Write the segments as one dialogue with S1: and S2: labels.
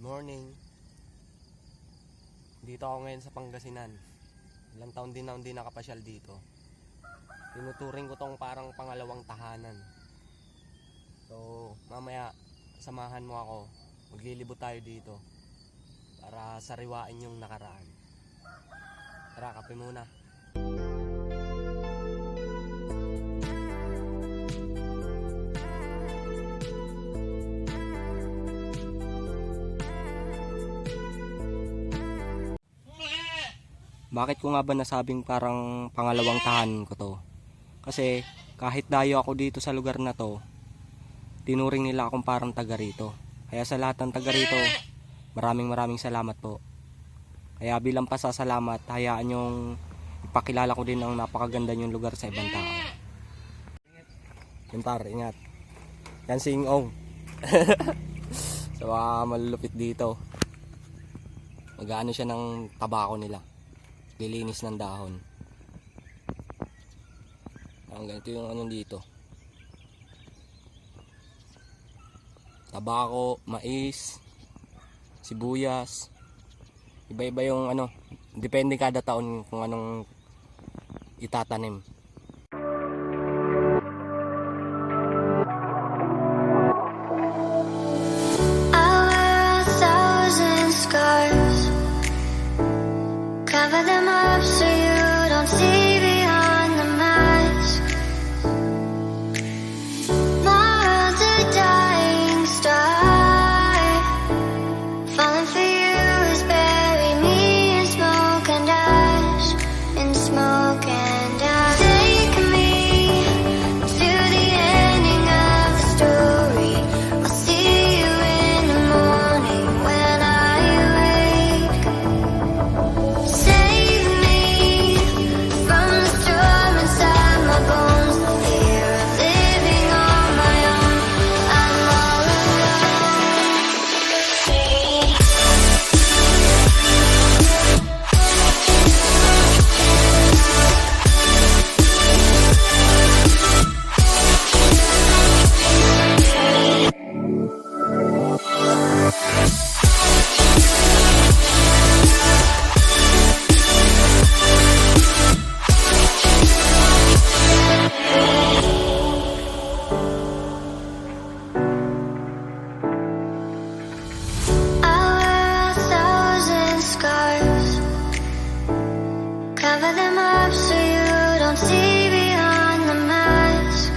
S1: Morning. Dito ako ngayon sa Pangasinan. Ilang taon din ako hindi nakapasyal dito. Tinuturing ko tong parang pangalawang tahanan. So, mamaya samahan mo ako. Maglilibot tayo dito para sariwain yung nakaraan. Tara, kape muna. Bakit ko nga ba nasabing parang pangalawang tahanan ko to? Kasi kahit dayo ako dito sa lugar na to, tinuring nila akong parang taga rito. Kaya sa lahat ng taga rito, maraming salamat po. Kaya bilang pasasalamat, hayaan yung ipakilala ko din ang napakaganda yung lugar sa ibang tao. Yung par, ingat. Yan si Ingong. So malulupit dito. Mag-ano siya ng tabako nila. Lilinis ng dahon. Ang ganito yung ano dito. Tabako, mais, sibuyas. Iba-iba yung ano, depende kada taon kung anong itatanim.
S2: Cover them up so you don't see beyond the mask. My world's a dying star. Falling for you is bury me in smoke and ash. In smoke and ash. Take me to the ending of the story. I'll see you in the morning when I wake. Save me from the storm inside my bones. The fear of living on my own. I'm all alone. I wear 1,000 scars. Cover them up so you don't see beyond the mask.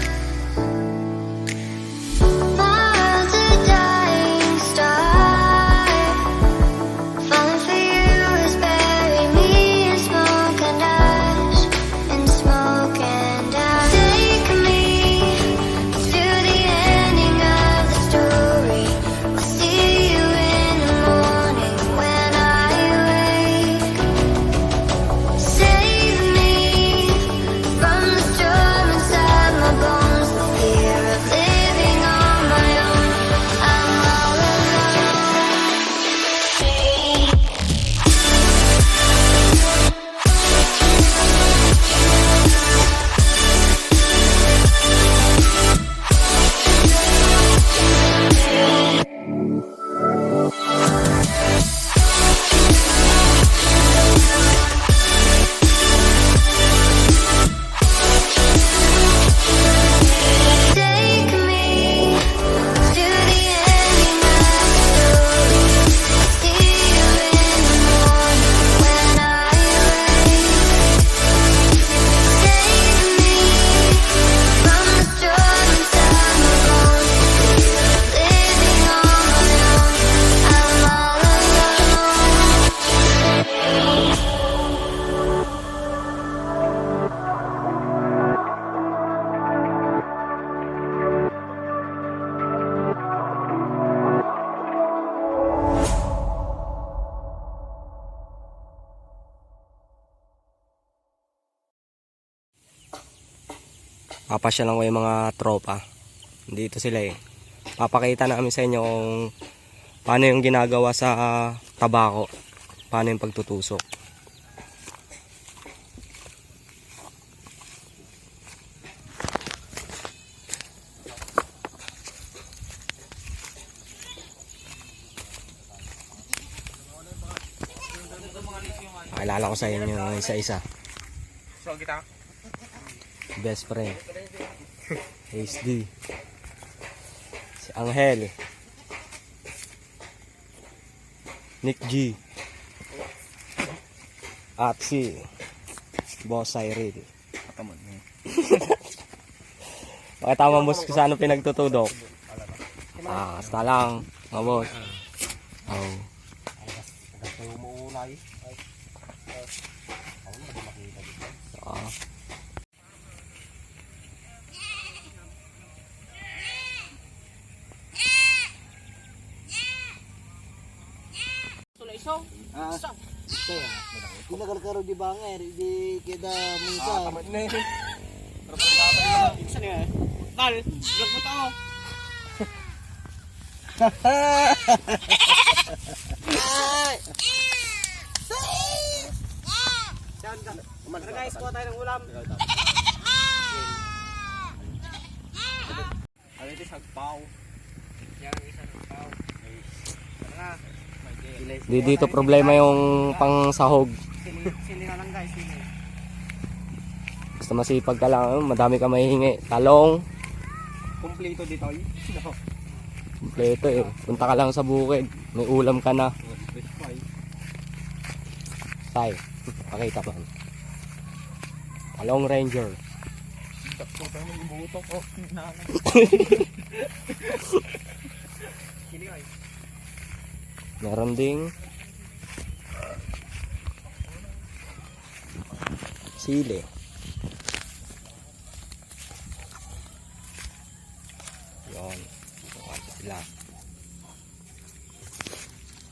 S2: My world's a dying star. Falling for you is bury me in smoke and ash. In smoke and ash. Take me to the ending of the story. I'll see you in the morning when I wake. Save me from the storm inside my bones. The fear of living on my own. I'm all alone. Take me to the ending of the story. See you in the morning when I wake. Save me from the storm inside my bones. The fear of living on my own. I'm all alone.
S1: Papasya lang ko yung mga tropa. Dito sila eh. Papakita namin sa inyo kung paano yung ginagawa sa tabako. Paano yung pagtutusok. Pakilala ko sa inyo yung isa-isa.
S3: So, kita.
S1: Best friend. HD. Si Angel. Nick G. At si Boss Cyril. Pakita mo boss kung saan pinagtutudok. Basta lang, mga boss. Oh.
S4: Kinakarkaro di banger, di kita mungsa.
S3: Tamad na yun. Saan yan? Tal, vlog mo tao. Tara guys, kuha tayo ng ulam. Ano ito, sagpaw. Yan ang isang sagpaw. Tara na.
S1: Di dito problema yung pangsahog.
S3: Sili na lang guys, sili.
S1: Basta masipag ka lang, madami ka mahihingi. Talong,
S3: Kompleto dito. No.
S1: kompleto eh. Punta ka lang sa bukid, may ulam ka na. Tay, pakita ko. Talong Ranger.
S3: Sili guys.
S1: Meron ding sili. Yun. Sila.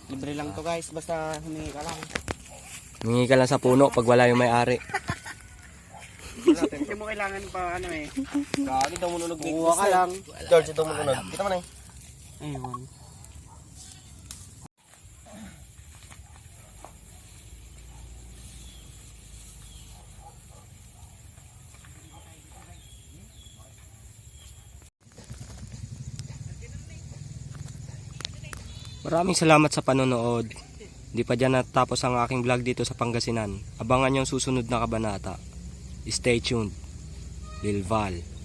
S3: Libre lang to guys, basta humingi ka lang.
S1: Hingi ka lang sa puno pag wala yung may-ari.
S3: Hindi mo kailangan pa ano eh.
S4: Kali daw mo nunog
S3: Kuha ka lang.
S4: George, ito mo nunog. Kita mo na
S3: Ayun.
S1: Maraming salamat sa panonood. Di pa dyan natapos ang aking vlog dito sa Pangasinan. Abangan yung susunod na kabanata. Stay tuned. Lil Val.